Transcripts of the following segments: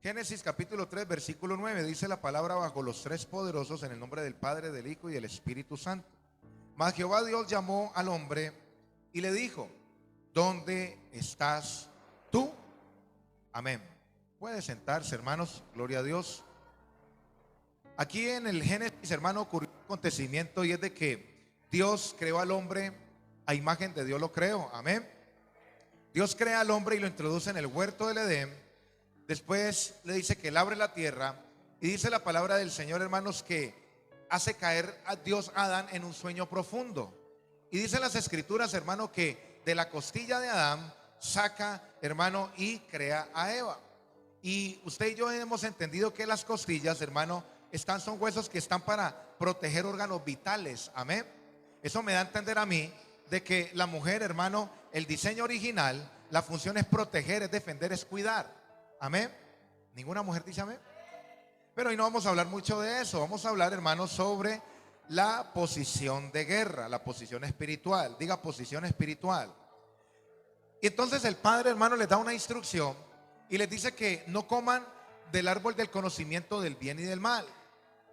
Génesis capítulo 3 versículo 9 dice la palabra: bajo los tres poderosos, en el nombre del Padre, del Hijo y del Espíritu Santo. Mas Jehová Dios llamó al hombre y le dijo: ¿dónde estás tú? Amén. Puede sentarse, hermanos, gloria a Dios. Aquí en el Génesis, hermano, ocurrió un acontecimiento, y es de que Dios creó al hombre a imagen de Dios lo creó. Amén. Dios crea al hombre y lo introduce en el huerto del Edén. Después le dice que él abre la tierra, y dice la palabra del Señor, hermanos, que hace caer a Dios a Adán en un sueño profundo. Y dice las escrituras, hermano, que de la costilla de Adán saca, hermano, y crea a Eva. Y usted y yo hemos entendido que las costillas, hermano, son huesos que están para proteger órganos vitales. Amén. Eso me da a entender a mí de que la mujer, hermano, el diseño original, la función es proteger, es defender, es cuidar. Amén. ¿Ninguna mujer dice amén? Pero hoy no vamos a hablar mucho de eso. Vamos a hablar, hermanos, sobre la posición de guerra, la posición espiritual. Diga, posición espiritual. Y entonces el Padre, hermano, les da una instrucción y les dice que no coman del árbol del conocimiento del bien y del mal.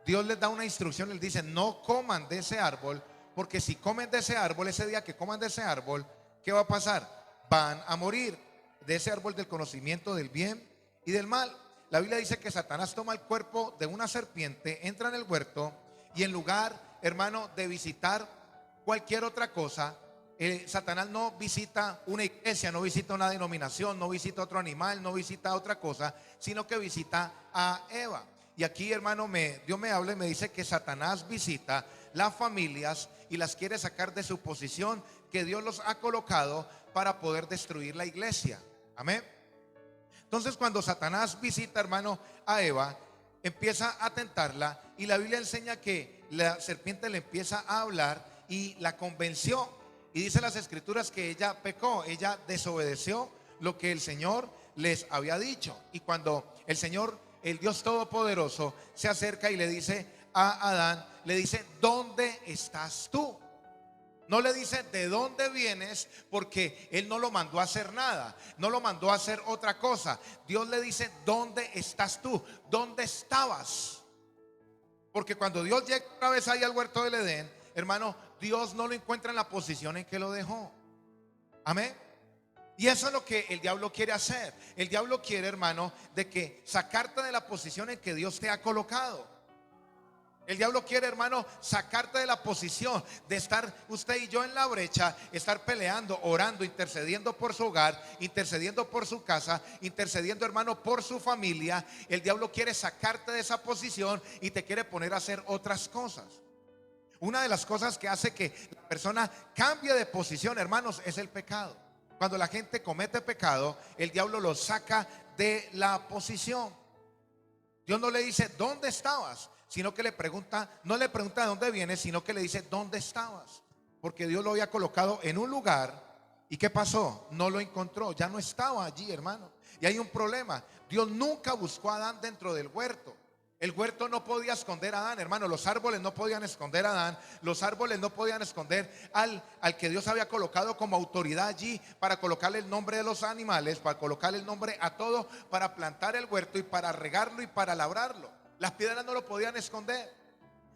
Dios les da una instrucción, les dice: no coman de ese árbol, porque si comen de ese árbol, ese día que coman de ese árbol, ¿qué va a pasar? Van a morir. De ese árbol del conocimiento del bien y del mal. La Biblia dice que Satanás toma el cuerpo de una serpiente, entra en el huerto, y en lugar, hermano, de visitar cualquier otra cosa, Satanás no visita una iglesia, no visita una denominación, no visita otro animal, no visita otra cosa, sino que visita a Eva. Y aquí, hermano, Dios me habla y me dice que Satanás visita las familias y las quiere sacar de su posición que Dios los ha colocado para poder destruir la iglesia. Amén. Entonces, cuando Satanás visita, hermano, a Eva, empieza a tentarla, y la Biblia enseña que la serpiente le empieza a hablar y la convenció. Y dice las escrituras que ella pecó, ella desobedeció lo que el Señor les había dicho. Y cuando el Señor, el Dios Todopoderoso, se acerca y le dice a Adán, le dice: ¿dónde estás tú? No le dice de dónde vienes, porque él no lo mandó a hacer nada, no lo mandó a hacer otra cosa. Dios le dice: ¿dónde estás tú? ¿Dónde estabas? Porque cuando Dios llega otra vez ahí al huerto del Edén, hermano, Dios no lo encuentra en la posición en que lo dejó. Amén. Y eso es lo que el diablo quiere hacer. El diablo quiere, hermano, de que sacarte de la posición en que Dios te ha colocado. El diablo quiere, hermano, sacarte de la posición de estar usted y yo en la brecha, estar peleando, orando, intercediendo por su hogar, intercediendo por su casa, intercediendo, hermano, por su familia. El diablo quiere sacarte de esa posición y te quiere poner a hacer otras cosas. Una de las cosas que hace que la persona cambie de posición, hermanos, es el pecado. Cuando la gente comete pecado, el diablo lo saca de la posición. Dios no le dice ¿dónde estabas?, sino que le pregunta, no le pregunta de dónde vienes, sino que le dice ¿dónde estabas? Porque Dios lo había colocado en un lugar. ¿Y qué pasó? No lo encontró, ya no estaba allí, hermano. Y hay un problema: Dios nunca buscó a Adán dentro del huerto. El huerto no podía esconder a Adán, hermano. Los árboles no podían esconder a Adán. Los árboles no podían esconder al que Dios había colocado como autoridad allí, para colocarle el nombre de los animales, para colocarle el nombre a todo, para plantar el huerto y para regarlo y para labrarlo. Las piedras no lo podían esconder.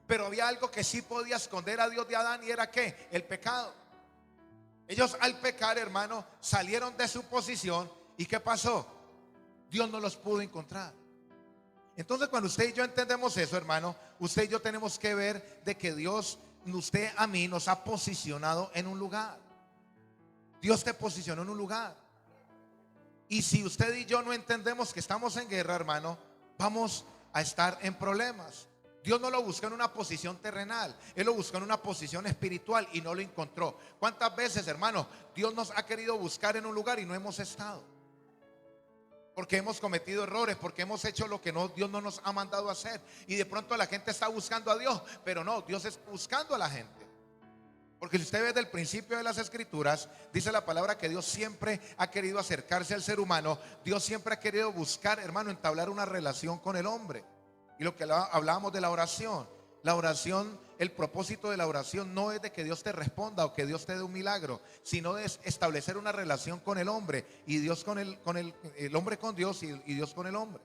Pero había algo que sí podía esconder a Dios de Adán, y era ¿qué? El pecado. Ellos al pecar, hermano, salieron de su posición. ¿Y qué pasó? Dios no los pudo encontrar. Entonces, cuando usted y yo entendemos eso, hermano, usted y yo tenemos que ver de que Dios, usted a mí, nos ha posicionado en un lugar. Dios te posicionó en un lugar. Y si usted y yo no entendemos que estamos en guerra, hermano, vamos a estar en problemas. Dios no lo buscó en una posición terrenal, Él lo buscó en una posición espiritual y no lo encontró. ¿Cuántas veces, hermano, Dios nos ha querido buscar en un lugar y no hemos estado? Porque hemos cometido errores, porque hemos hecho lo que Dios no nos ha mandado a hacer. Y de pronto la gente está buscando a Dios, pero no, Dios está buscando a la gente. Porque si usted ve desde el principio de las escrituras, dice la palabra que Dios siempre ha querido acercarse al ser humano. Dios siempre ha querido buscar, hermano, entablar una relación con el hombre. Y lo que hablábamos de la oración, el propósito de la oración no es de que Dios te responda o que Dios te dé un milagro, sino de establecer una relación con el hombre, y Dios con el hombre con Dios, y Dios con el hombre.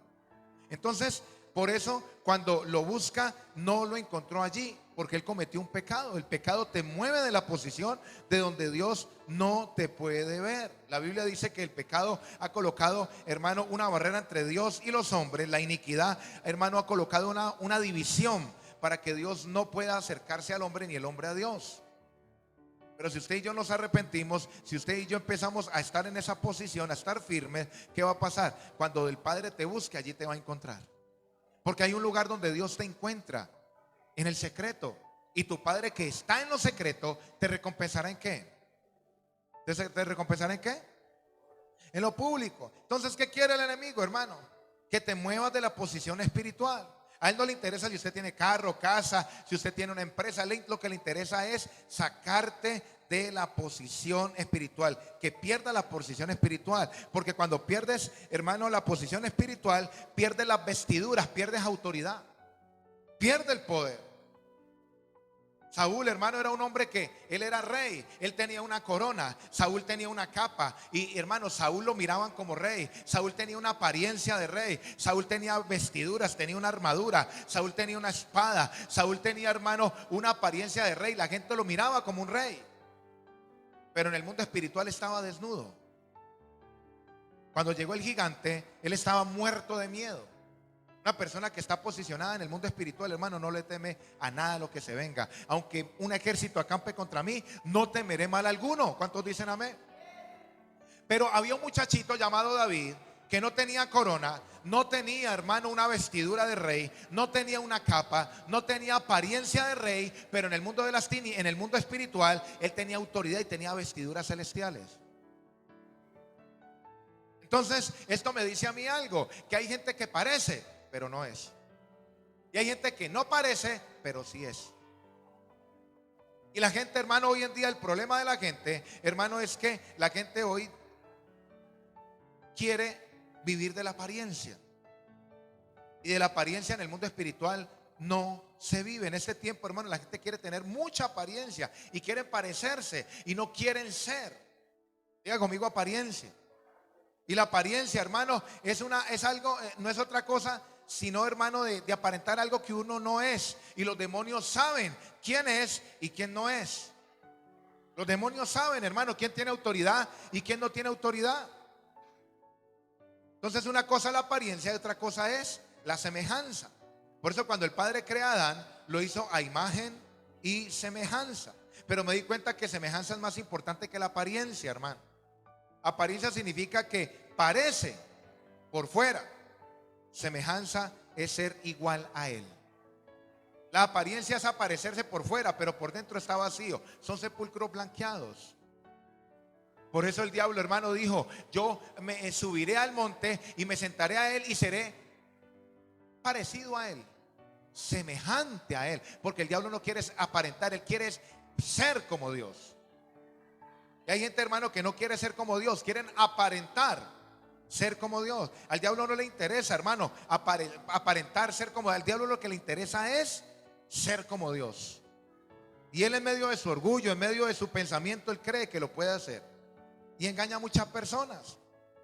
Entonces, por eso cuando lo busca no lo encontró allí, porque él cometió un pecado. El pecado te mueve de la posición de donde Dios no te puede ver. La Biblia dice que el pecado ha colocado, hermano, una barrera entre Dios y los hombres. La iniquidad, hermano, ha colocado una división para que Dios no pueda acercarse al hombre ni el hombre a Dios. Pero si usted y yo nos arrepentimos, si usted y yo empezamos a estar en esa posición, a estar firmes, ¿qué va a pasar? Cuando el Padre te busque, allí te va a encontrar. Porque hay un lugar donde Dios te encuentra, en el secreto. Y tu Padre que está en lo secreto, ¿te recompensará en qué? ¿Te recompensará en qué? En lo público. Entonces, ¿qué quiere el enemigo, hermano? Que te muevas de la posición espiritual. A él no le interesa si usted tiene carro, casa, si usted tiene una empresa. Lo que le interesa es sacarte de la posición espiritual, que pierda la posición espiritual. Porque cuando pierdes, hermano, la posición espiritual, pierdes las vestiduras, pierdes autoridad, pierde el poder. Saúl, hermano, era un hombre que él era rey, él tenía una corona, Saúl tenía una capa y, hermano, Saúl lo miraban como rey. Saúl tenía una apariencia de rey, Saúl tenía vestiduras, tenía una armadura, Saúl tenía una espada, Saúl tenía, hermano, una apariencia de rey. La gente lo miraba como un rey, pero en el mundo espiritual estaba desnudo. Cuando llegó el gigante, él estaba muerto de miedo. Una persona que está posicionada en el mundo espiritual, hermano, no le teme a nada de lo que se venga. Aunque un ejército acampe contra mí, no temeré mal alguno. ¿Cuántos dicen amén? Pero había un muchachito llamado David que no tenía corona, no tenía, hermano, una vestidura de rey, no tenía una capa, no tenía apariencia de rey, pero en el mundo de las tinieblas, en el mundo espiritual, él tenía autoridad y tenía vestiduras celestiales. Entonces, esto me dice a mí algo, que hay gente que parece, pero no es. Y hay gente que no parece, pero sí es. Y la gente, hermano, hoy en día el problema de la gente, hermano, es que la gente hoy quiere vivir de la apariencia. Y de la apariencia en el mundo espiritual no se vive. En este tiempo, hermano, la gente quiere tener mucha apariencia y quieren parecerse y no quieren ser. Diga conmigo apariencia. Y la apariencia, hermano, es algo, no es otra cosa sino, hermano, de aparentar algo que uno no es. Y los demonios saben quién es y quién no es. Los demonios saben, hermano, quién tiene autoridad y quién no tiene autoridad. Entonces, una cosa es la apariencia y otra cosa es la semejanza. Por eso cuando el Padre crea a Adán, lo hizo a imagen y semejanza. Pero me di cuenta que semejanza es más importante que la apariencia, hermano. Apariencia significa que parece por fuera. Semejanza es ser igual a Él. La apariencia es aparecerse por fuera, pero por dentro está vacío. Son sepulcros blanqueados. Por eso el diablo, hermano, dijo: yo me subiré al monte y me sentaré a Él y seré parecido a Él, semejante a Él. Porque el diablo no quiere aparentar, él quiere ser como Dios. Y hay gente, hermano, que no quiere ser como Dios, quieren aparentar ser como Dios. Al diablo no le interesa, hermano, aparentar ser como Dios. Al diablo lo que le interesa es ser como Dios. Y él, en medio de su orgullo, en medio de su pensamiento, él cree que lo puede hacer y engaña a muchas personas.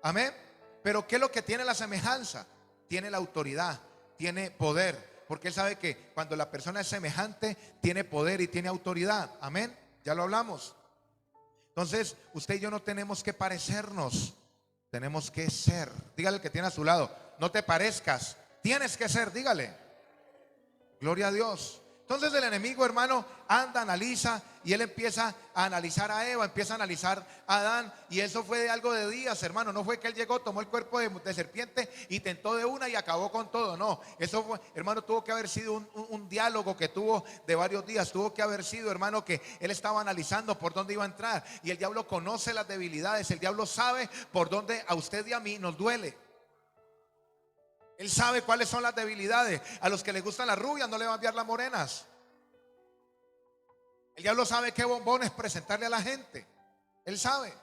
Amén. Pero ¿qué es lo que tiene la semejanza? Tiene la autoridad, tiene poder, porque él sabe que cuando la persona es semejante, tiene poder y tiene autoridad. Amén. Ya lo hablamos. Entonces, usted y yo no tenemos que parecernos, tenemos que ser. Dígale al que tiene a su lado: no te parezcas, tienes que ser. Dígale. Gloria a Dios. Entonces el enemigo, hermano, anda, analiza, y él empieza a analizar a Eva, empieza a analizar a Adán. Y eso fue de algo de días, hermano. No fue que él llegó, tomó el cuerpo de serpiente y tentó de una y acabó con todo. No, eso fue, hermano, tuvo que haber sido un diálogo que tuvo de varios días. Tuvo que haber sido, hermano, que él estaba analizando por dónde iba a entrar. Y el diablo conoce las debilidades. El diablo sabe por dónde a usted y a mí nos duele. Él sabe cuáles son las debilidades. A los que les gustan las rubias no le van a enviar las morenas. El diablo sabe qué bombones presentarle a la gente. Él sabe.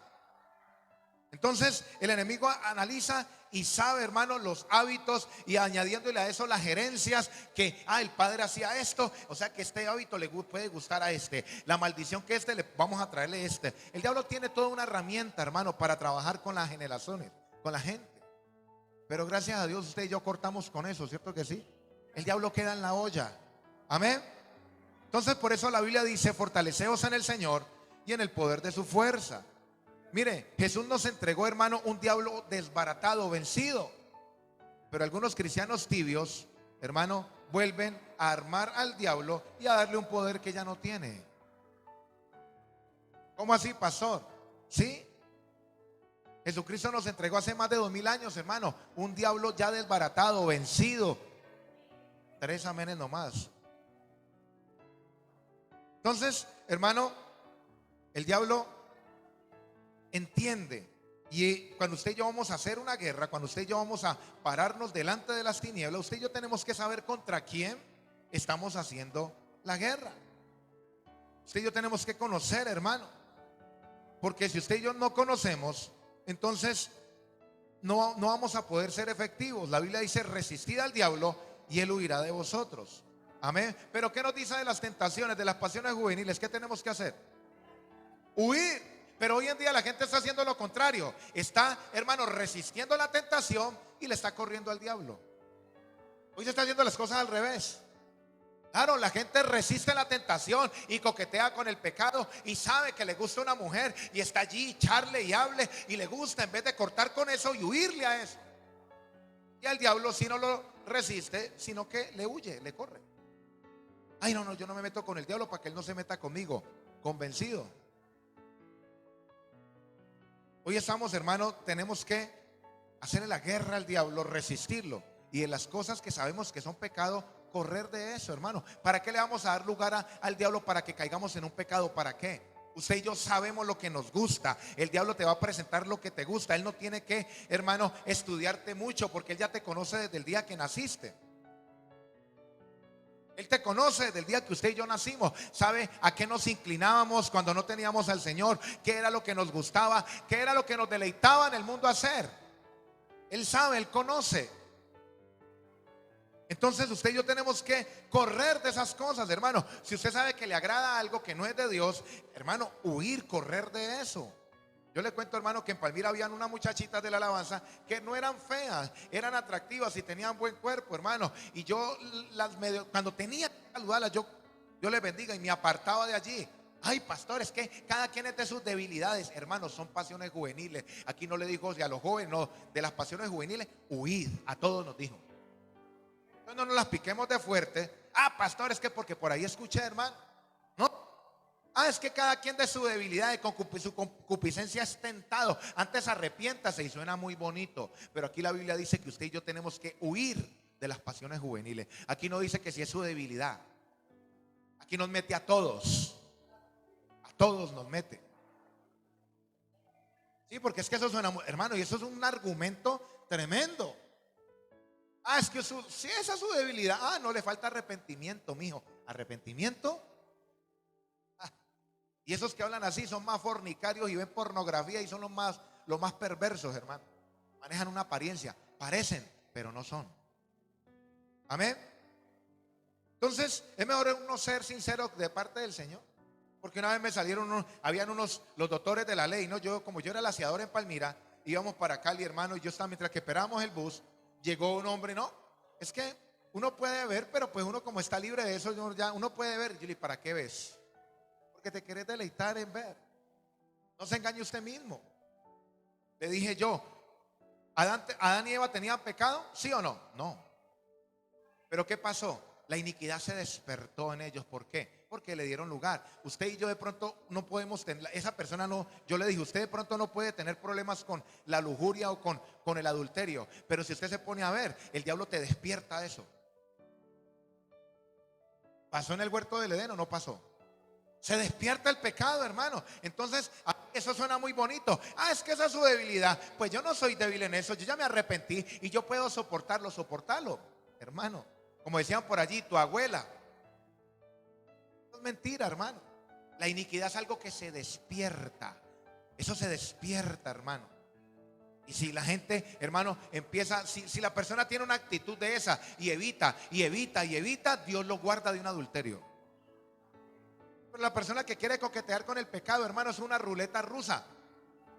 Entonces el enemigo analiza y sabe, hermano, los hábitos, y añadiéndole a eso las gerencias, que el padre hacía esto, o sea que este hábito le puede gustar a este, la maldición que vamos a traerle este. El diablo tiene toda una herramienta, hermano, para trabajar con las generaciones, con la gente. Pero gracias a Dios usted y yo cortamos con eso, ¿cierto que sí? El diablo queda en la olla. Amén. Entonces por eso la Biblia dice: fortaleceos en el Señor y en el poder de su fuerza. Mire, Jesús nos entregó, hermano, un diablo desbaratado, vencido. Pero algunos cristianos tibios, hermano, vuelven a armar al diablo y a darle un poder que ya no tiene. ¿Cómo así, pastor? ¿Sí? Jesucristo nos entregó hace más de 2000 años, hermano, un diablo ya desbaratado, vencido. 3 amenes nomás. Entonces, hermano, el diablo entiende. Y cuando usted y yo vamos a hacer una guerra, cuando usted y yo vamos a pararnos delante de las tinieblas, usted y yo tenemos que saber contra quién estamos haciendo la guerra. Usted y yo tenemos que conocer, hermano. Porque si usted y yo no conocemos, entonces no vamos a poder ser efectivos. La Biblia dice: resistid al diablo y él huirá de vosotros. Amén. Pero ¿qué nos dice de las tentaciones, de las pasiones juveniles? ¿Qué tenemos que hacer? Huir. Pero hoy en día la gente está haciendo lo contrario. Está, hermano, resistiendo la tentación y le está corriendo al diablo. Hoy se está haciendo las cosas al revés. Claro, la gente resiste la tentación y coquetea con el pecado y sabe que le gusta una mujer y está allí, charle y hable y le gusta, en vez de cortar con eso y huirle a eso. Y al diablo si no lo resiste, sino que le huye, le corre. Ay, no, yo no me meto con el diablo para que él no se meta conmigo. Convencido. Hoy estamos, hermano, tenemos que hacerle la guerra al diablo, resistirlo. Y en las cosas que sabemos que son pecado, correr de eso, hermano. ¿Para qué le vamos a dar lugar al diablo para que caigamos en un pecado? ¿Para qué? Usted y yo sabemos lo que nos gusta. El diablo te va a presentar lo que te gusta. Él no tiene que, hermano, estudiarte mucho, porque él ya te conoce desde el día que naciste. Él te conoce desde el día que usted y yo nacimos. Sabe a qué nos inclinábamos cuando no teníamos al Señor, qué era lo que nos gustaba, qué era lo que nos deleitaba en el mundo hacer. Él sabe, Él conoce. Entonces usted y yo tenemos que correr de esas cosas, hermano. Si usted sabe que le agrada algo que no es de Dios, hermano, huir, correr de eso. Yo le cuento, hermano, que en Palmira habían unas muchachitas de la alabanza que no eran feas, eran atractivas y tenían buen cuerpo, hermano. Y yo cuando tenía que saludarlas, yo les bendiga y me apartaba de allí. Ay, pastor, es que cada quien es de sus debilidades, hermanos, son pasiones juveniles. Aquí no le dijo a los jóvenes, no, de las pasiones juveniles, huid, a todos nos dijo. Entonces no nos las piquemos de fuerte. Ah, pastor, es que porque por ahí escuché, hermano. No. Ah, es que cada quien de su debilidad, de su concupiscencia es tentado. Antes arrepiéntase, y suena muy bonito. Pero aquí la Biblia dice que usted y yo tenemos que huir de las pasiones juveniles. Aquí no dice que si es su debilidad. Aquí nos mete a todos. A todos nos mete. Sí, porque es que eso suena, hermano, y eso es un argumento tremendo. Ah, es que si esa es su debilidad. Ah, no le falta arrepentimiento, mijo. ¿Arrepentimiento? Y esos que hablan así son más fornicarios y ven pornografía y son los más perversos, hermano. Manejan una apariencia, parecen, pero no son. Amén. Entonces es mejor uno ser sincero de parte del Señor. Porque una vez me salieron los doctores de la ley, ¿no? Como yo era laciador en Palmira, íbamos para Cali, hermano, y yo estaba, mientras que esperábamos el bus, llegó un hombre, no, es que uno puede ver, pero pues uno como está libre de eso, uno puede ver. Yo le dije, ¿para qué ves? Porque te querés deleitar en ver. No se engañe usted mismo. Le dije yo, ¿Adán y Eva tenían pecado? ¿Sí o no? No. Pero ¿qué pasó? La iniquidad se despertó en ellos. ¿Por qué? Porque le dieron lugar. Usted y yo de pronto no podemos tener, esa persona no, yo le dije, usted de pronto no puede tener problemas con la lujuria o con el adulterio. Pero si usted se pone a ver, el diablo te despierta eso. ¿Pasó en el huerto del Edén o no pasó? Se despierta el pecado, hermano. Entonces, eso suena muy bonito. Ah, es que esa es su debilidad. Pues yo no soy débil en eso. Yo ya me arrepentí y yo puedo soportarlo, hermano. Como decían por allí, tu abuela. No es mentira, hermano. La iniquidad es algo que se despierta. Eso se despierta, hermano. Y si la gente, hermano, empieza, si la persona tiene una actitud de esa y evita, Dios lo guarda de un adulterio. Pero la persona que quiere coquetear con el pecado, hermano, es una ruleta rusa.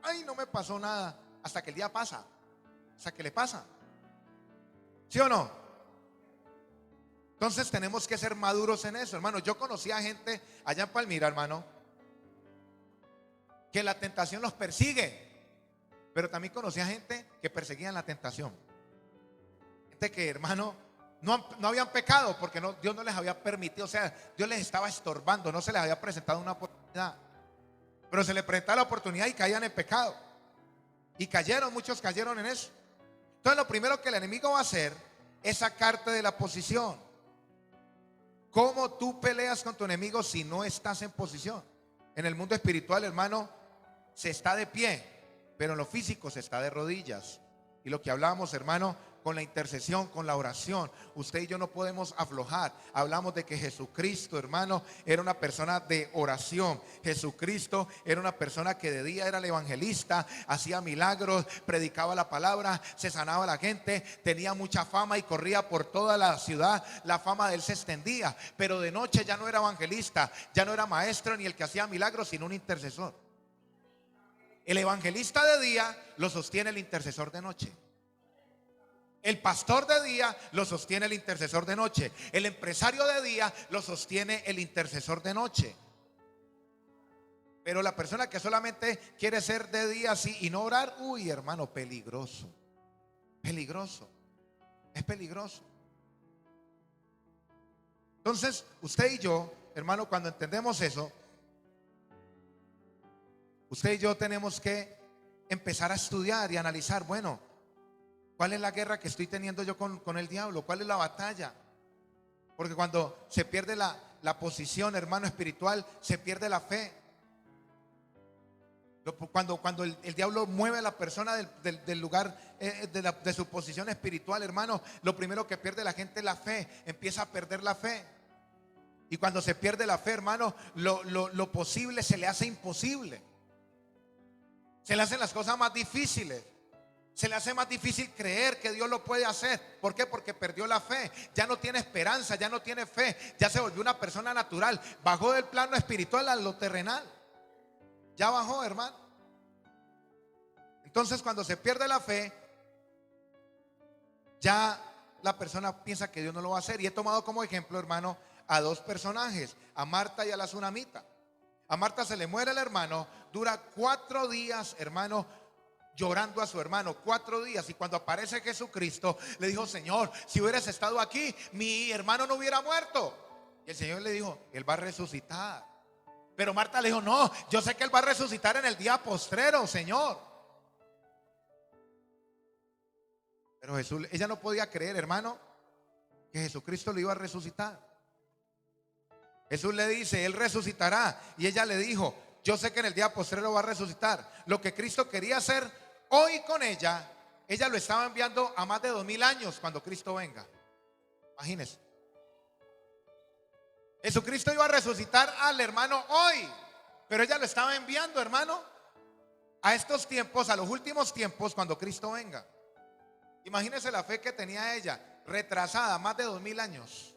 Ay, no me pasó nada. Hasta que el día pasa. Hasta que le pasa. ¿Sí o no? Entonces tenemos que ser maduros en eso, hermano. Yo conocí a gente allá en Palmira, hermano, que la tentación los persigue. Pero también conocí a gente que perseguían la tentación. Gente que, hermano, no habían pecado porque Dios no les había permitido. O sea, Dios les estaba estorbando, no se les había presentado una oportunidad. Pero se les presentaba la oportunidad y caían en pecado. Y cayeron, muchos cayeron en eso. Entonces lo primero que el enemigo va a hacer es sacarte de la posición. ¿Cómo tú peleas con tu enemigo si no estás en posición? En el mundo espiritual, hermano, se está de pie, pero en lo físico se está de rodillas. Y lo que hablábamos, hermano, con la intercesión, con la oración, usted y yo no podemos aflojar. Hablamos de que Jesucristo, hermano, era una persona de oración. Jesucristo era una persona que de día era el evangelista, hacía milagros, predicaba la palabra, se sanaba a la gente, tenía mucha fama y corría por toda la ciudad. La fama de él se extendía, pero de noche ya no era evangelista, ya no era maestro ni el que hacía milagros, sino un intercesor. El evangelista de día lo sostiene el intercesor de noche. El pastor de día lo sostiene el intercesor de noche. El empresario de día lo sostiene el intercesor de noche. Pero la persona que solamente quiere ser de día así y no orar, uy, hermano, peligroso. Peligroso. Es peligroso. Entonces, usted y yo, hermano, cuando entendemos eso, usted y yo tenemos que empezar a estudiar y analizar, bueno, ¿cuál es la guerra que estoy teniendo yo con el diablo? ¿Cuál es la batalla? Porque cuando se pierde la posición, hermano, espiritual, se pierde la fe. Cuando el diablo mueve a la persona del lugar de su posición espiritual, hermano, lo primero que pierde la gente es la fe. Empieza a perder la fe. Y cuando se pierde la fe, hermano, lo posible se le hace imposible. Se le hacen las cosas más difíciles. Se le hace más difícil creer que Dios lo puede hacer. ¿Por qué? Porque perdió la fe. Ya no tiene esperanza, ya no tiene fe. Ya se volvió una persona natural. Bajó del plano espiritual a lo terrenal. Ya bajó, hermano. Entonces cuando se pierde la fe, ya la persona piensa que Dios no lo va a hacer. Y he tomado como ejemplo, hermano, a dos personajes, a Marta y a la tsunamita. A Marta se le muere el hermano. Dura 4 días, hermano, llorando a su hermano, 4 días. Y cuando aparece Jesucristo, le dijo: Señor, si hubieras estado aquí, mi hermano no hubiera muerto. Y el Señor le dijo: Él va a resucitar. Pero Marta le dijo: no, yo sé que Él va a resucitar en el día postrero, Señor. Pero ella no podía creer, hermano, que Jesucristo le iba a resucitar. Jesús le dice: Él resucitará. Y ella le dijo: yo sé que en el día postrero va a resucitar. Lo que Cristo quería hacer hoy con ella lo estaba enviando a más de 2000 años cuando Cristo venga. Imagínense. Jesucristo iba a resucitar al hermano hoy, pero ella lo estaba enviando, hermano, a estos tiempos, a los últimos tiempos, cuando Cristo venga. Imagínense la fe que tenía ella, retrasada más de 2000 años.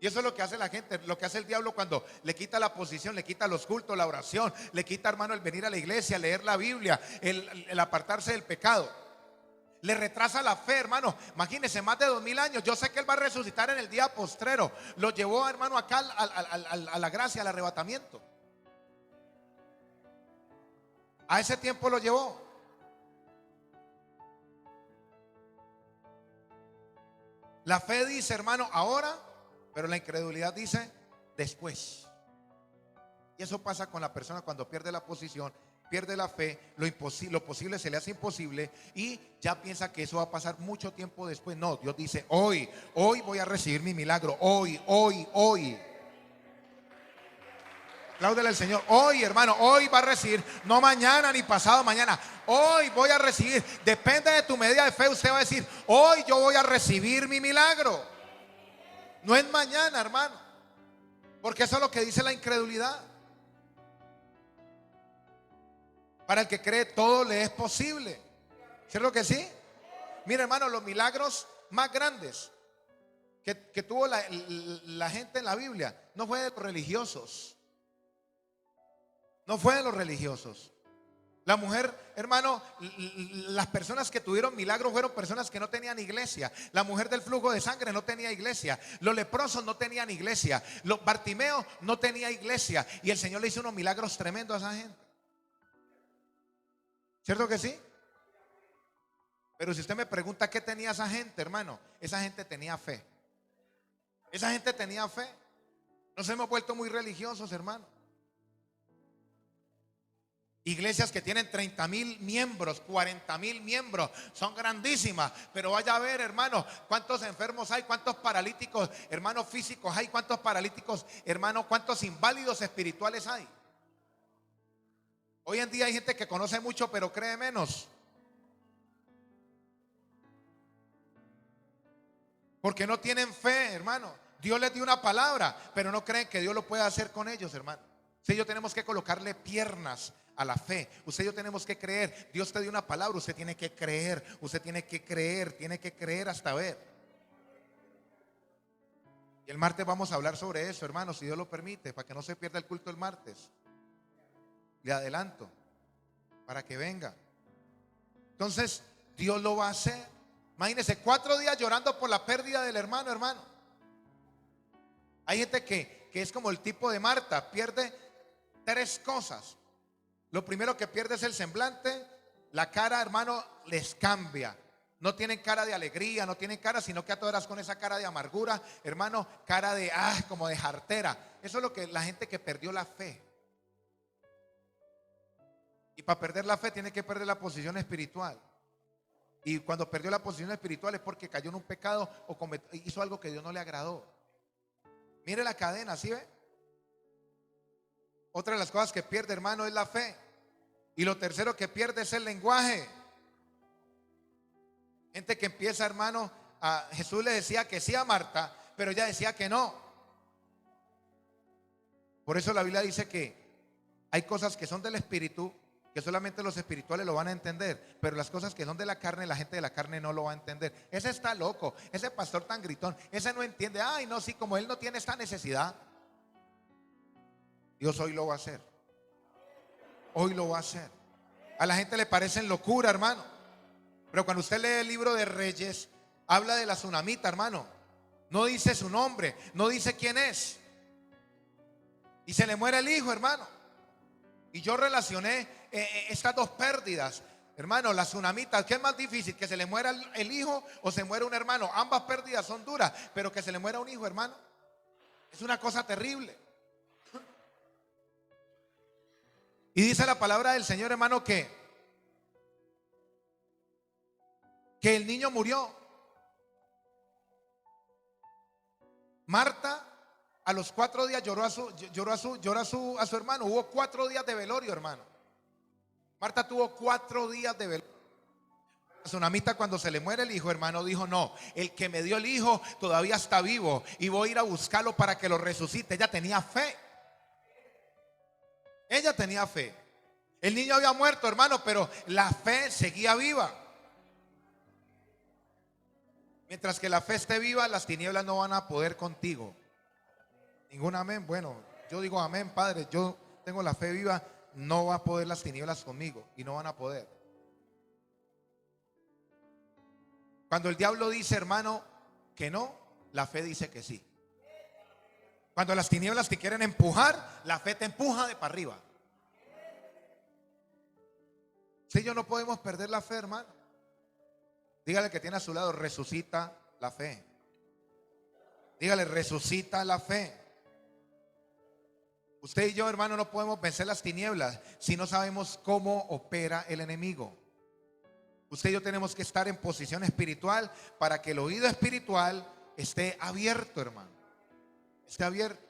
Y eso es lo que hace la gente, lo que hace el diablo cuando le quita la posición, le quita los cultos, la oración, le quita, hermano, el venir a la iglesia, leer la Biblia, el apartarse del pecado. Le retrasa la fe, hermano. Imagínense, más de 2000 años. Yo sé que Él va a resucitar en el día postrero. Lo llevó, hermano, acá a la gracia, al arrebatamiento. A ese tiempo lo llevó. La fe dice, hermano, ahora, pero la incredulidad dice después. Y eso pasa con la persona cuando pierde la posición, pierde la fe, lo posible se le hace imposible y ya piensa que eso va a pasar mucho tiempo después. No, Dios dice: hoy voy a recibir mi milagro. Hoy. Apláudele al Señor. Hoy, hermano, hoy va a recibir, no mañana ni pasado mañana. Hoy voy a recibir. Depende de tu medida de fe. Usted va a decir: hoy yo voy a recibir mi milagro. No es mañana, hermano, porque eso es lo que dice la incredulidad. Para el que cree, todo le es posible. ¿Cierto que sí? Mira, hermano, los milagros más grandes que tuvo la gente en la Biblia no fue de los religiosos. No fue de los religiosos. La mujer, hermano, las personas que tuvieron milagros fueron personas que no tenían iglesia. La mujer del flujo de sangre no tenía iglesia. Los leprosos no tenían iglesia. Los Bartimeo no tenía iglesia. Y el Señor le hizo unos milagros tremendos a esa gente. ¿Cierto que sí? Pero si usted me pregunta qué tenía esa gente, hermano, esa gente tenía fe. Esa gente tenía fe. Nos hemos vuelto muy religiosos, hermano. Iglesias que tienen 30,000 miembros, 40,000 miembros, son grandísimas, pero vaya a ver, hermano, cuántos enfermos hay, cuántos paralíticos, hermanos, físicos hay, cuántos paralíticos, hermano, cuántos inválidos espirituales hay. Hoy en día hay gente que conoce mucho, pero cree menos. Porque no tienen fe, hermano. Dios les dio una palabra, pero no creen que Dios lo pueda hacer con ellos, hermano. Usted y yo tenemos que colocarle piernas a la fe. Usted y yo tenemos que creer. Dios te dio una palabra, usted tiene que creer. Usted tiene que creer hasta ver. Y el martes vamos a hablar sobre eso, hermano, si Dios lo permite, para que no se pierda el culto el martes. Le adelanto, para que venga. Entonces, Dios lo va a hacer. Imagínense, 4 días llorando por la pérdida del hermano, hermano. Hay gente que es como el tipo de Marta, pierde 3 cosas. Lo primero que pierde es el semblante. La cara, hermano, les cambia. No tienen cara de alegría, no tienen cara, sino que a todas horas con esa cara de amargura, hermano, cara de, como de jartera. Eso es lo que la gente que perdió la fe. Y para perder la fe tiene que perder la posición espiritual. Y cuando perdió la posición espiritual es porque cayó en un pecado o hizo algo que Dios no le agradó. Mire la cadena, ¿sí ve? Otra de las cosas que pierde, hermano, es la fe. Y lo tercero que pierde es el lenguaje. Gente que empieza, hermano, Jesús le decía que sí a Marta, pero ella decía que no. Por eso la Biblia dice que hay cosas que son del espíritu, que solamente los espirituales lo van a entender, pero las cosas que son de la carne, la gente de la carne no lo va a entender. Ese está loco, ese pastor tan gritón, ese no entiende. Ay, no, sí, como él no tiene esta necesidad, Dios hoy lo va a hacer. Hoy lo va a hacer. A la gente le parecen locura, hermano, pero cuando usted lee el libro de Reyes, habla de la tsunamita, hermano. No dice su nombre, no dice quién es. Y se le muere el hijo, hermano. Y yo relacioné estas 2 pérdidas, hermano, la tsunamita. ¿Qué es más difícil? ¿Que se le muera el hijo o se muera un hermano? Ambas pérdidas son duras, pero que se le muera un hijo, hermano, es una cosa terrible. Y dice la palabra del Señor, hermano, que el niño murió. Marta a los 4 días lloró a su hermano. Hubo 4 días de velorio, hermano. Marta tuvo 4 días de velorio. La tsunamita, cuando se le muere el hijo, hermano, dijo: no, el que me dio el hijo todavía está vivo y voy a ir a buscarlo para que lo resucite. Ella tenía fe. Ella tenía fe. El niño había muerto, hermano, pero la fe seguía viva. Mientras que la fe esté viva, las tinieblas no van a poder contigo. Ningún amén. Bueno, yo digo amén, Padre. Yo tengo la fe viva. No va a poder las tinieblas conmigo. Y no van a poder. Cuando el diablo dice, hermano, que no, la fe dice que sí. Cuando las tinieblas te quieren empujar, la fe te empuja de para arriba. Si yo no podemos perder la fe, hermano. Dígale que tiene a su lado: resucita la fe. Dígale: resucita la fe. Usted y yo, hermano, no podemos vencer las tinieblas si no sabemos cómo opera el enemigo. Usted y yo tenemos que estar en posición espiritual para que el oído espiritual esté abierto, hermano. Esté abierto.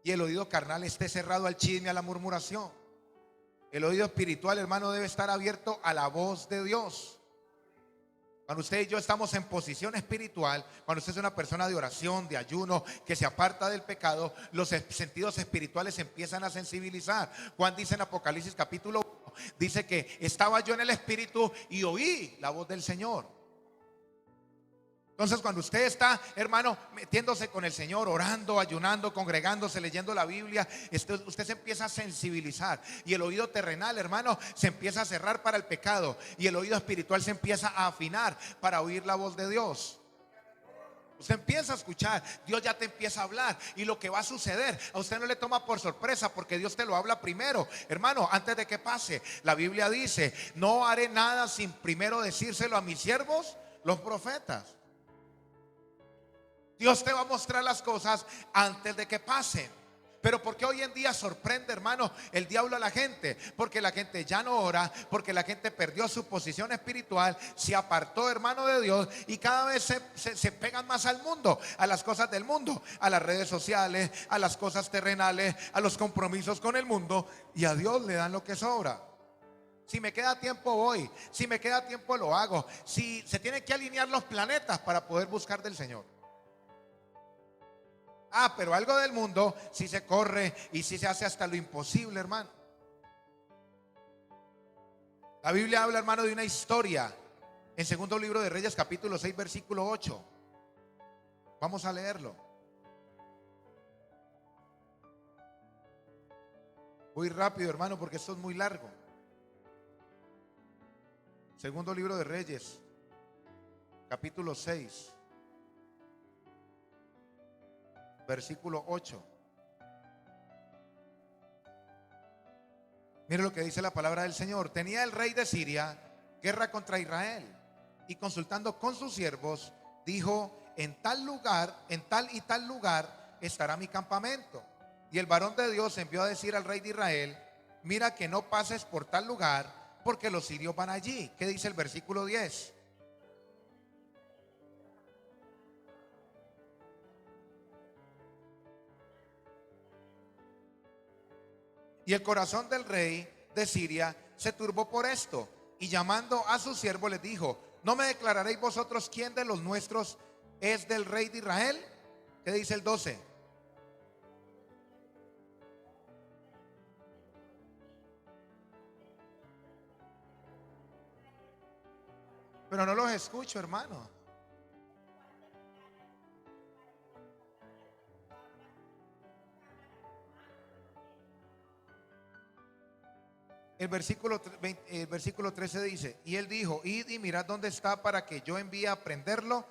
Y el oído carnal esté cerrado al chisme, a la murmuración. El oído espiritual, hermano, debe estar abierto a la voz de Dios. Cuando usted y yo estamos en posición espiritual, cuando usted es una persona de oración, de ayuno, que se aparta del pecado, los sentidos espirituales se empiezan a sensibilizar. Juan dice en Apocalipsis capítulo 1, dice que estaba yo en el espíritu y oí la voz del Señor. Entonces cuando usted está, hermano, metiéndose con el Señor, orando, ayunando, congregándose, leyendo la Biblia, usted se empieza a sensibilizar y el oído terrenal, hermano, se empieza a cerrar para el pecado y el oído espiritual se empieza a afinar para oír la voz de Dios. Usted empieza a escuchar, Dios ya te empieza a hablar y lo que va a suceder a usted no le toma por sorpresa porque Dios te lo habla primero, hermano, antes de que pase. La Biblia dice: no haré nada sin primero decírselo a mis siervos, los profetas. Dios te va a mostrar las cosas antes de que pasen. Pero ¿por qué hoy en día sorprende, hermano, el diablo a la gente? Porque la gente ya no ora, porque la gente perdió su posición espiritual, se apartó, hermano, de Dios, y cada vez se pegan más al mundo, a las cosas del mundo, a las redes sociales, a las cosas terrenales, a los compromisos con el mundo, y a Dios le dan lo que sobra. Si me queda tiempo voy, si me queda tiempo lo hago, si se tienen que alinear los planetas para poder buscar del Señor. Pero algo del mundo sí se corre y sí se hace hasta lo imposible, hermano. La Biblia habla, hermano, de una historia en segundo libro de Reyes, capítulo 6, versículo 8. Vamos a leerlo. Voy rápido, hermano, porque esto es muy largo. Segundo libro de Reyes, capítulo 6, versículo 8. Mire lo que dice la palabra del Señor. Tenía el rey de Siria guerra contra Israel, y consultando con sus siervos, dijo: en tal lugar, en tal y tal lugar estará mi campamento. Y el varón de Dios envió a decir al rey de Israel: mira que no pases por tal lugar, porque los sirios van allí. ¿Qué dice el versículo 10? Y el corazón del rey de Siria se turbó por esto, y llamando a sus siervos les dijo: ¿no me declararéis vosotros quién de los nuestros es del rey de Israel? ¿Qué dice el 12? Pero no los escucho, hermano. El versículo 13 dice: y él dijo: id y mirad dónde está, para que yo envíe a prenderlo.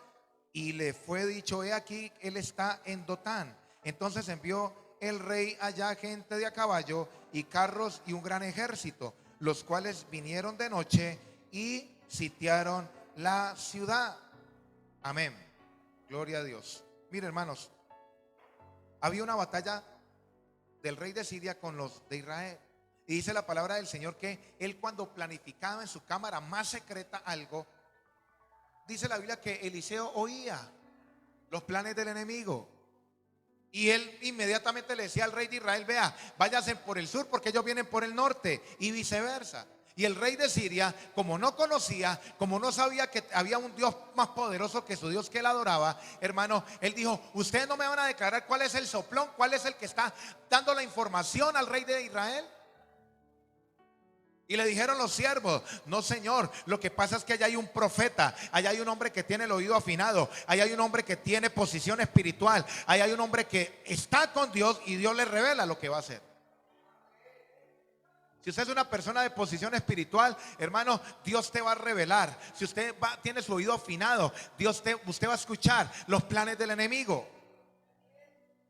Y le fue dicho: he aquí, él está en Dotán. Entonces envió el rey allá gente de a caballo y carros y un gran ejército, los cuales vinieron de noche y sitiaron la ciudad. Amén. Gloria a Dios. Mire, hermanos, había una batalla del rey de Siria con los de Israel. Y dice la palabra del Señor que él, cuando planificaba en su cámara más secreta algo, dice la Biblia que Eliseo oía los planes del enemigo. Y él inmediatamente le decía al rey de Israel: vea, váyanse por el sur porque ellos vienen por el norte, y viceversa. Y el rey de Siria, como no conocía, como no sabía que había un Dios más poderoso que su Dios que él adoraba, hermano, él dijo: ustedes no me van a declarar cuál es el soplón, cuál es el que está dando la información al rey de Israel. Y le dijeron los siervos: no, señor, lo que pasa es que allá hay un profeta, allá hay un hombre que tiene el oído afinado, allá hay un hombre que tiene posición espiritual, allá hay un hombre que está con Dios y Dios le revela lo que va a hacer. Si usted es una persona de posición espiritual, hermano, Dios te va a revelar. Si usted tiene su oído afinado, usted va a escuchar los planes del enemigo.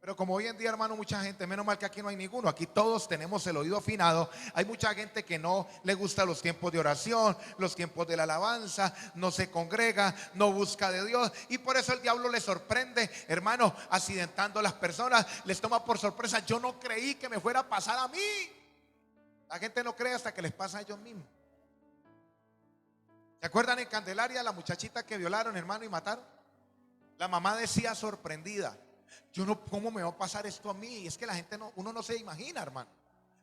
Pero como hoy en día, hermano, mucha gente, menos mal que aquí no hay ninguno, aquí todos tenemos el oído afinado. Hay mucha gente que no le gusta los tiempos de oración, los tiempos de la alabanza, no se congrega, no busca de Dios, y por eso el diablo le sorprende, hermano, accidentando a las personas, les toma por sorpresa. Yo no creí que me fuera a pasar a mí. La gente no cree hasta que les pasa a ellos mismos. ¿Se acuerdan en Candelaria la muchachita que violaron, hermano, y mataron? La mamá decía sorprendida: yo no, ¿cómo me va a pasar esto a mí? Es que la gente uno no se imagina, hermano.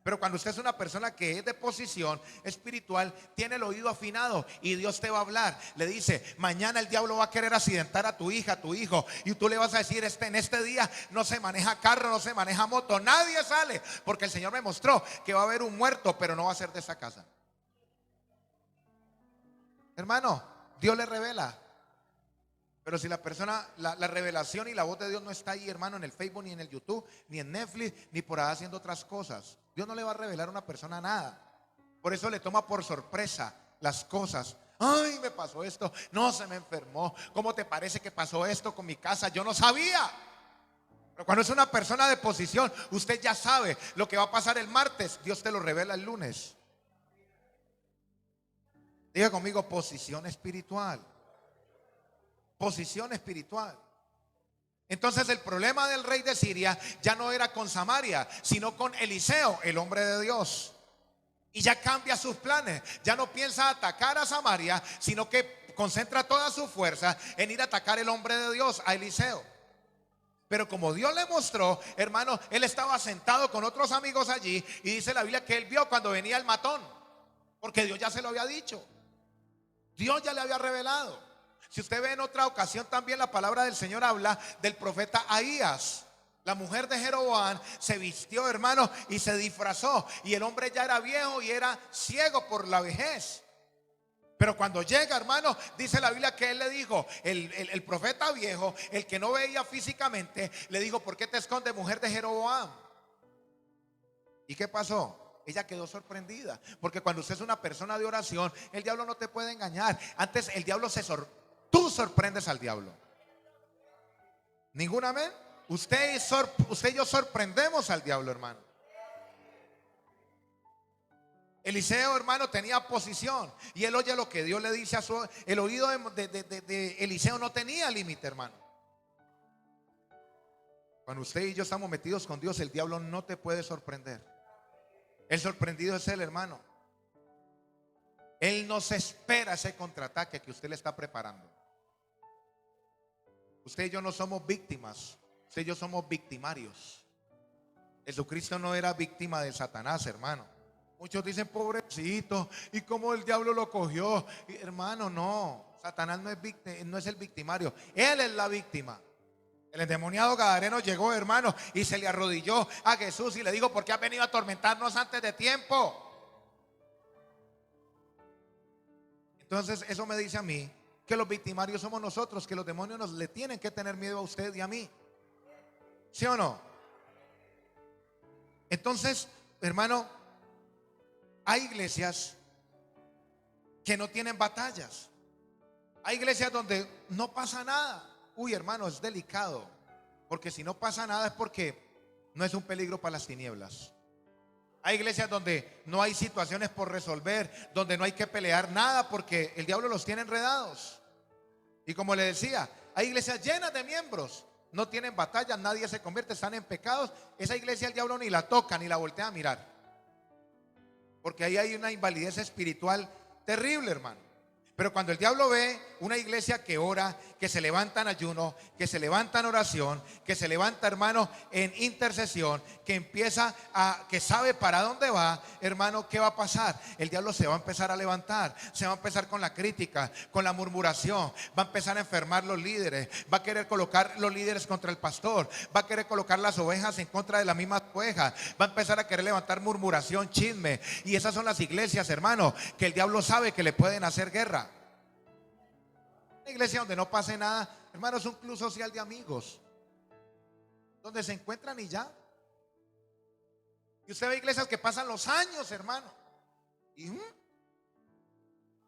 Pero cuando usted es una persona que es de posición espiritual, tiene el oído afinado y Dios te va a hablar. Le dice: mañana el diablo va a querer accidentar a tu hija, a tu hijo, y tú le vas a decir: en este día no se maneja carro, no se maneja moto, nadie sale, porque el Señor me mostró que va a haber un muerto, pero no va a ser de esa casa. Hermano, Dios le revela. Pero si la persona, la revelación y la voz de Dios no está ahí, hermano, en el Facebook, ni en el YouTube, ni en Netflix, ni por ahí haciendo otras cosas, Dios no le va a revelar a una persona nada. Por eso le toma por sorpresa las cosas. Ay, me pasó esto, no, se me enfermó. ¿Cómo te parece que pasó esto con mi casa? Yo no sabía. Pero cuando es una persona de posición, usted ya sabe lo que va a pasar el martes, Dios te lo revela el lunes. Diga conmigo, posición espiritual. Posición espiritual. Entonces el problema del rey de Siria ya no era con Samaria, sino con Eliseo, el hombre de Dios. Y ya cambia sus planes. Ya no piensa atacar a Samaria, sino que concentra toda su fuerza en ir a atacar el hombre de Dios, a Eliseo. Pero como Dios le mostró, hermano, él estaba sentado con otros amigos allí y dice la Biblia que él vio cuando venía el matón, porque Dios ya se lo había dicho. Dios ya le había revelado. Si usted ve en otra ocasión también la palabra del Señor habla del profeta Ahías. La mujer de Jeroboam se vistió, hermano, y se disfrazó. Y el hombre ya era viejo y era ciego por la vejez. Pero cuando llega, hermano, dice la Biblia que él le dijo, el profeta viejo, el que no veía físicamente, le dijo: ¿por qué te escondes, mujer de Jeroboam? ¿Y qué pasó? Ella quedó sorprendida, porque cuando usted es una persona de oración, el diablo no te puede engañar. Antes el diablo tú sorprendes al diablo. ¿Ningún amén? Usted y yo sorprendemos al diablo, hermano. Eliseo, hermano, tenía posición y él oye lo que Dios le dice a su... El oído de Eliseo no tenía límite, hermano. Cuando usted y yo estamos metidos con Dios, el diablo no te puede sorprender. El sorprendido es él, hermano. Él no se espera ese contraataque que usted le está preparando. Usted y yo no somos víctimas, usted y yo somos victimarios. Jesucristo no era víctima de Satanás, hermano. Muchos dicen: pobrecito, ¿y cómo el diablo lo cogió? Y, hermano, no, Satanás no es el victimario, él es la víctima. El endemoniado gadareno llegó, hermano, y se le arrodilló a Jesús y le dijo: ¿por qué has venido a atormentarnos antes de tiempo? Entonces eso me dice a mí que los victimarios somos nosotros, que los demonios nos le tienen que tener miedo a usted y a mí. ¿Sí o no? Entonces, hermano, hay iglesias que no tienen batallas. Hay iglesias donde no pasa nada. Uy, hermano, es delicado, porque si no pasa nada es porque no es un peligro para las tinieblas. Hay iglesias donde no hay situaciones por resolver, donde no hay que pelear nada porque el diablo los tiene enredados. Y como le decía, hay iglesias llenas de miembros, no tienen batallas, nadie se convierte, están en pecados. Esa iglesia el diablo ni la toca, ni la voltea a mirar, porque ahí hay una invalidez espiritual terrible, hermano. Pero cuando el diablo ve una iglesia que ora, que se levanta en ayuno, que se levanta en oración, que se levanta, hermano, en intercesión, que empieza que sabe para dónde va, hermano, ¿qué va a pasar? El diablo se va a empezar a levantar, se va a empezar con la crítica, con la murmuración, va a empezar a enfermar los líderes, va a querer colocar los líderes contra el pastor, va a querer colocar las ovejas en contra de las mismas ovejas, va a empezar a querer levantar murmuración, chisme. Y esas son las iglesias, hermano, que el diablo sabe que le pueden hacer guerra. Una iglesia donde no pase nada, hermano, es un club social de amigos, donde se encuentran y ya. Y usted ve iglesias que pasan los años, hermano, y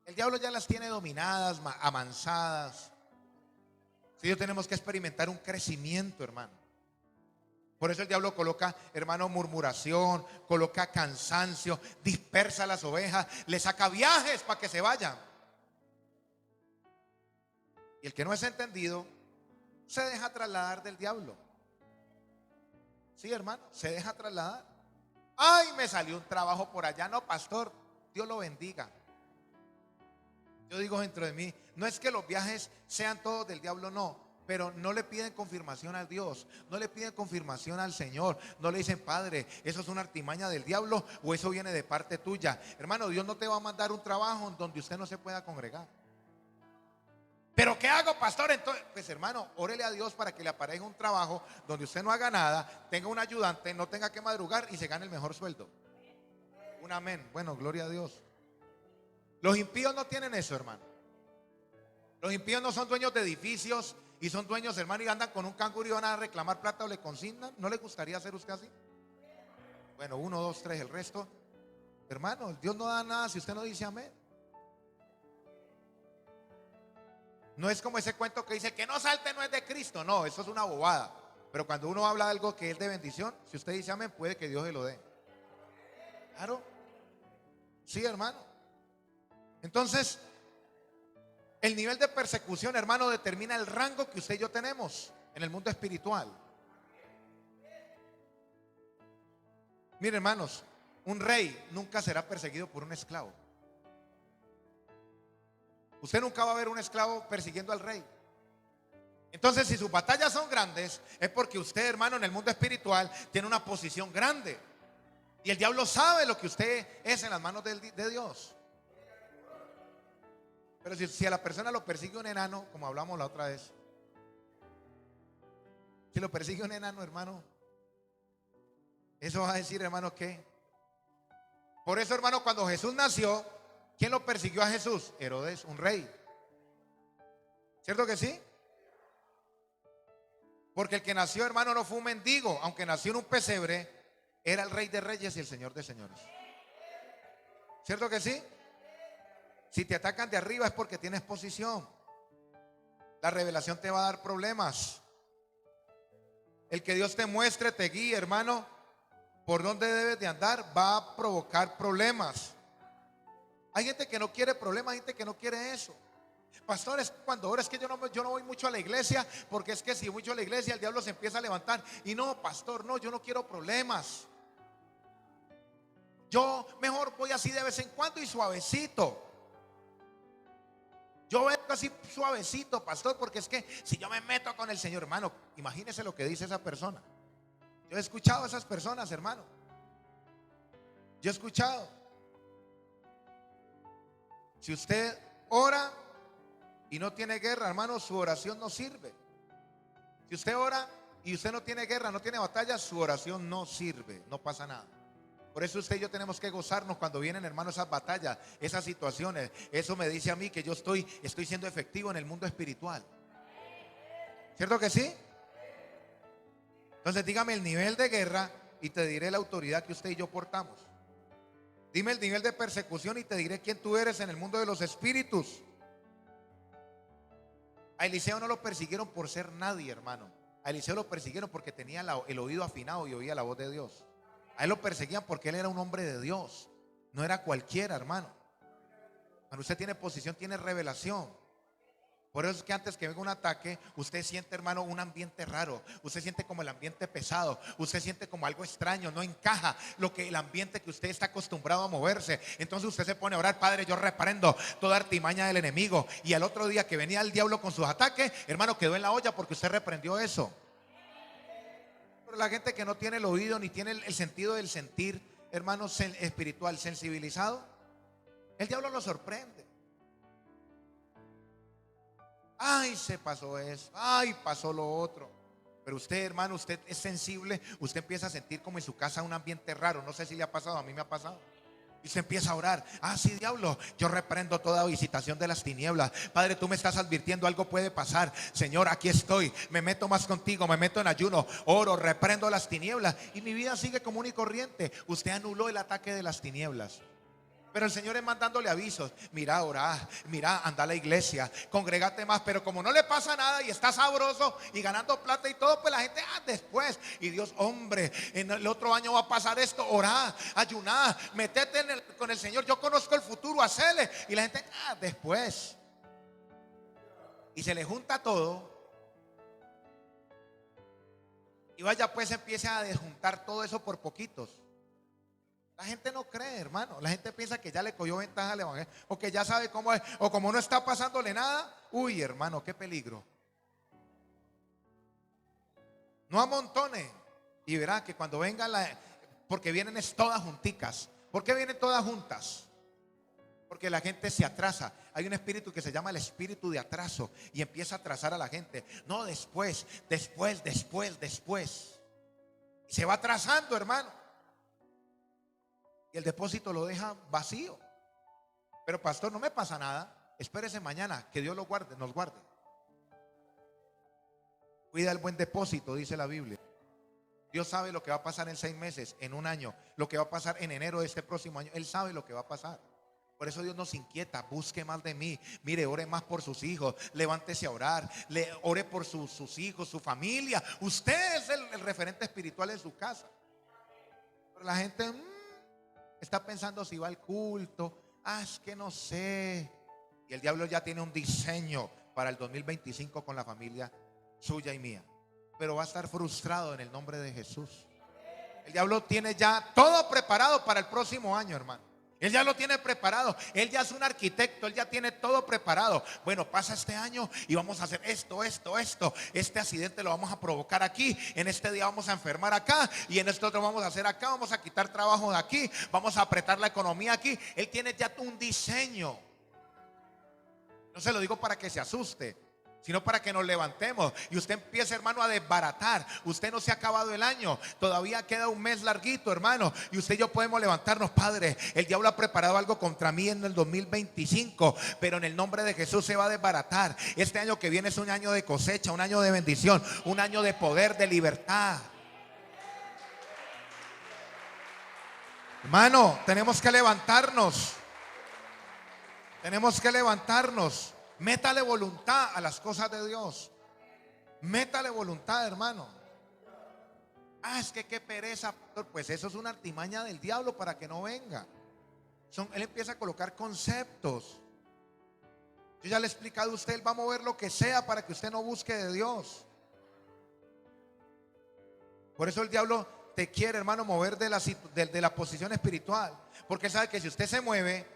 el diablo ya las tiene dominadas, amansadas. Si yo tenemos que experimentar un crecimiento, hermano. Por eso el diablo coloca, hermano, murmuración, coloca cansancio, dispersa las ovejas, le saca viajes para que se vayan. Y el que no es entendido se deja trasladar del diablo. Sí, hermano, se deja trasladar. Ay, me salió un trabajo por allá. No, pastor, Dios lo bendiga. Yo digo dentro de mí, no es que los viajes sean todos del diablo, no. Pero no le piden confirmación a Dios, no le piden confirmación al Señor, no le dicen: Padre, ¿eso es una artimaña del diablo o eso viene de parte tuya? Hermano, Dios no te va a mandar un trabajo en donde usted no se pueda congregar. ¿Pero qué hago, pastor? Entonces, pues, hermano, órele a Dios para que le aparezca un trabajo donde usted no haga nada, tenga un ayudante, no tenga que madrugar y se gane el mejor sueldo. Un amén. Bueno, gloria a Dios. Los impíos no tienen eso, hermano. Los impíos no son dueños de edificios y son dueños, hermano, y andan con un canguro y van a reclamar plata o le consignan. ¿No le gustaría hacer usted así? Bueno, 1, 2, 3, el resto. Hermano, Dios no da nada si usted no dice amén. No es como ese cuento que dice que no salte no es de Cristo. No, eso es una bobada. Pero cuando uno habla de algo que es de bendición, si usted dice amén, puede que Dios se lo dé. Claro. Sí, hermano. Entonces, el nivel de persecución, hermano, determina el rango que usted y yo tenemos en el mundo espiritual. Miren, hermanos, un rey nunca será perseguido por un esclavo. Usted nunca va a ver un esclavo persiguiendo al rey. Entonces, si sus batallas son grandes, es porque usted, hermano, en el mundo espiritual tiene una posición grande. Y el diablo sabe lo que usted es en las manos de Dios. Pero si a la persona lo persigue un enano, como hablamos la otra vez, si lo persigue un enano, hermano, eso va a decir, hermano, ¿qué? Por eso, hermano, cuando Jesús nació, ¿quién lo persiguió a Jesús? Herodes, un rey. ¿Cierto que sí? Porque el que nació, hermano, no fue un mendigo, aunque nació en un pesebre, era el rey de reyes y el señor de señores. ¿Cierto que sí? Si te atacan de arriba es porque tienes posición. La revelación te va a dar problemas. El que Dios te muestre, te guíe, hermano, por dónde debes de andar, va a provocar problemas. Hay gente que no quiere problemas, hay gente que no quiere eso. Pastores, cuando ahora es que yo no voy mucho a la iglesia, porque es que si voy mucho a la iglesia el diablo se empieza a levantar. Y no, pastor, no, yo no quiero problemas. Yo mejor voy así de vez en cuando y suavecito. Yo vengo así suavecito, pastor, porque es que si yo me meto con el Señor, hermano, imagínese lo que dice esa persona. Yo he escuchado a esas personas, hermano. Yo he escuchado. Si usted ora y no tiene guerra, hermano, su oración no sirve. Si usted ora y usted no tiene guerra, no tiene batalla, su oración no sirve, no pasa nada. Por eso usted y yo tenemos que gozarnos cuando vienen, hermano, esas batallas, esas situaciones. Eso me dice a mí que yo estoy siendo efectivo en el mundo espiritual. ¿Cierto que sí? Entonces dígame el nivel de guerra y te diré la autoridad que usted y yo portamos. Dime el nivel de persecución y te diré quién tú eres en el mundo de los espíritus. A Eliseo no lo persiguieron por ser nadie, hermano. A Eliseo lo persiguieron porque tenía el oído afinado y oía la voz de Dios. A él lo perseguían porque él era un hombre de Dios. No era cualquiera, hermano. Cuando usted tiene posición, tiene revelación. Por eso es que antes que venga un ataque, usted siente, hermano, un ambiente raro. Usted siente como el ambiente pesado. Usted siente como algo extraño. No encaja el ambiente que usted está acostumbrado a moverse. Entonces usted se pone a orar: Padre, yo reprendo toda artimaña del enemigo. Y al otro día que venía el diablo con sus ataques, hermano, quedó en la olla porque usted reprendió eso. Pero la gente que no tiene el oído ni tiene el sentido del sentir, hermano, espiritual, sensibilizado, el diablo lo sorprende. Ay, se pasó eso, ay, pasó lo otro. Pero usted, hermano, usted es sensible. Usted empieza a sentir como en su casa un ambiente raro. No sé si le ha pasado, a mí me ha pasado. Y se empieza a orar: ah, sí, diablo, yo reprendo toda visitación de las tinieblas. Padre, tú me estás advirtiendo, algo puede pasar. Señor, aquí estoy, me meto más contigo, me meto en ayuno, oro, reprendo las tinieblas. Y mi vida sigue común y corriente. Usted anuló el ataque de las tinieblas. Pero el Señor es mandándole avisos: mira, orá, mira, anda a la iglesia, congrégate más. Pero como no le pasa nada y está sabroso y ganando plata y todo, pues la gente, después. Y Dios: hombre, en el otro año va a pasar esto. Orá, ayuná, metete con el Señor. Yo conozco el futuro, hacele. Y la gente, después. Y se le junta todo. Y vaya, pues empieza a desjuntar todo eso por poquitos. La gente no cree, hermano. La gente piensa que ya le cogió ventaja al evangelio, o que ya sabe cómo es, o como no está pasándole nada. Uy, hermano, qué peligro. No amontone. Y verá que cuando venga porque vienen todas junticas. ¿Por qué vienen todas juntas? Porque la gente se atrasa. Hay un espíritu que se llama el espíritu de atraso y empieza a atrasar a la gente. No, después. Y se va atrasando, hermano. Y el depósito lo deja vacío. Pero pastor, no me pasa nada. Espérese mañana, que Dios lo guarde, nos guarde. Cuida el buen depósito, dice la Biblia. Dios sabe lo que va a pasar en 6 meses, en un año, lo que va a pasar en enero de este próximo año. Él sabe lo que va a pasar. Por eso Dios nos inquieta, busque más de mí. Mire, ore más por sus hijos, levántese a orar, ore por sus hijos, su familia. Usted es el referente espiritual en su casa. Pero la gente está pensando si va al culto. Es que no sé. Y el diablo ya tiene un diseño para el 2025 con la familia suya y mía. Pero va a estar frustrado en el nombre de Jesús. El diablo tiene ya todo preparado para el próximo año, hermano. Él ya lo tiene preparado. Él ya es un arquitecto. Él ya tiene todo preparado. Bueno, pasa este año y vamos a hacer esto. Este accidente lo vamos a provocar aquí. En este día vamos a enfermar acá. Y en este otro vamos a hacer acá. Vamos a quitar trabajo de aquí. Vamos a apretar la economía aquí. Él tiene ya un diseño. No se lo digo para que se asuste, sino para que nos levantemos y usted empiece, hermano, a desbaratar. Usted no se ha acabado el año, todavía queda un mes larguito, hermano, y usted y yo podemos levantarnos. Padre, el diablo ha preparado algo contra mí en el 2025, pero en el nombre de Jesús se va a desbaratar. Este año que viene es un año de cosecha, un año de bendición, un año de poder, de libertad. Hermano, tenemos que levantarnos. Tenemos que levantarnos. Métale voluntad a las cosas de Dios. Métale voluntad, hermano. Es que qué pereza. Pues eso es una artimaña del diablo para que no venga. Él empieza a colocar conceptos. Yo ya le he explicado a usted, él va a mover lo que sea para que usted no busque de Dios. Por eso el diablo te quiere, hermano, mover de la posición espiritual. Porque él sabe que si usted se mueve,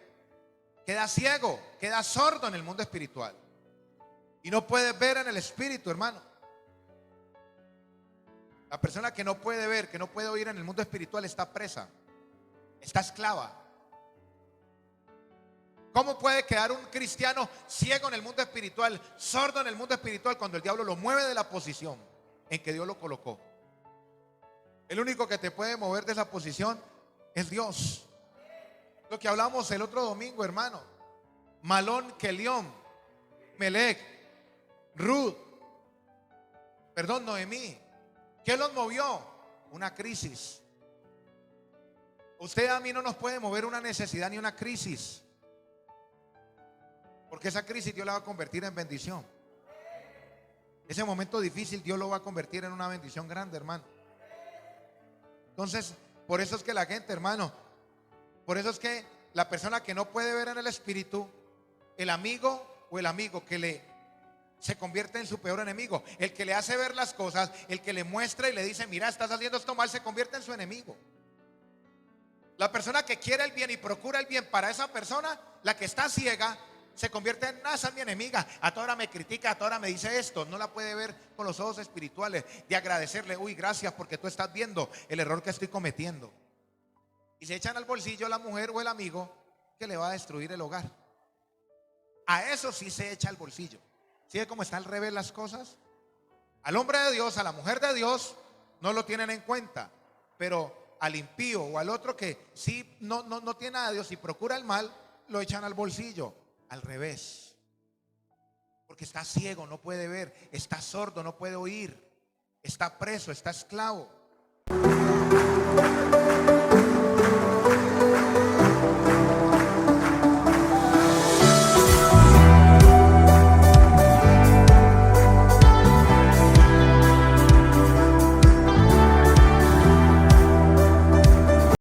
queda ciego, queda sordo en el mundo espiritual. Y no puede ver en el espíritu, hermano. La persona que no puede ver, que no puede oír en el mundo espiritual está presa, está esclava. ¿Cómo puede quedar un cristiano ciego en el mundo espiritual, sordo en el mundo espiritual, cuando el diablo lo mueve de la posición en que Dios lo colocó? El único que te puede mover de esa posición es Dios. Lo que hablamos el otro domingo, hermano. Malón, Kelión, Melec, Noemí. ¿Qué los movió? Una crisis. Usted a mí no nos puede mover una necesidad ni una crisis, porque esa crisis Dios la va a convertir en bendición. Ese momento difícil Dios lo va a convertir en una bendición grande, hermano. Entonces, por eso es que la gente, hermano, por eso es que la persona que no puede ver en el espíritu, el amigo que se convierte en su peor enemigo. El que le hace ver las cosas, el que le muestra y le dice, mira, estás haciendo esto mal, se convierte en su enemigo. La persona que quiere el bien y procura el bien para esa persona, la que está ciega, se convierte en, esa es mi enemiga, a toda hora me critica, a toda hora me dice esto. No la puede ver con los ojos espirituales de agradecerle, uy, gracias porque tú estás viendo el error que estoy cometiendo. Y se echan al bolsillo la mujer o el amigo que le va a destruir el hogar. A eso sí se echa al bolsillo. ¿Sí ve cómo está al revés las cosas? Al hombre de Dios, a la mujer de Dios, no lo tienen en cuenta. Pero al impío o al otro que sí no tiene nada de Dios y procura el mal, lo echan al bolsillo. Al revés. Porque está ciego, no puede ver. Está sordo, no puede oír. Está preso, está esclavo.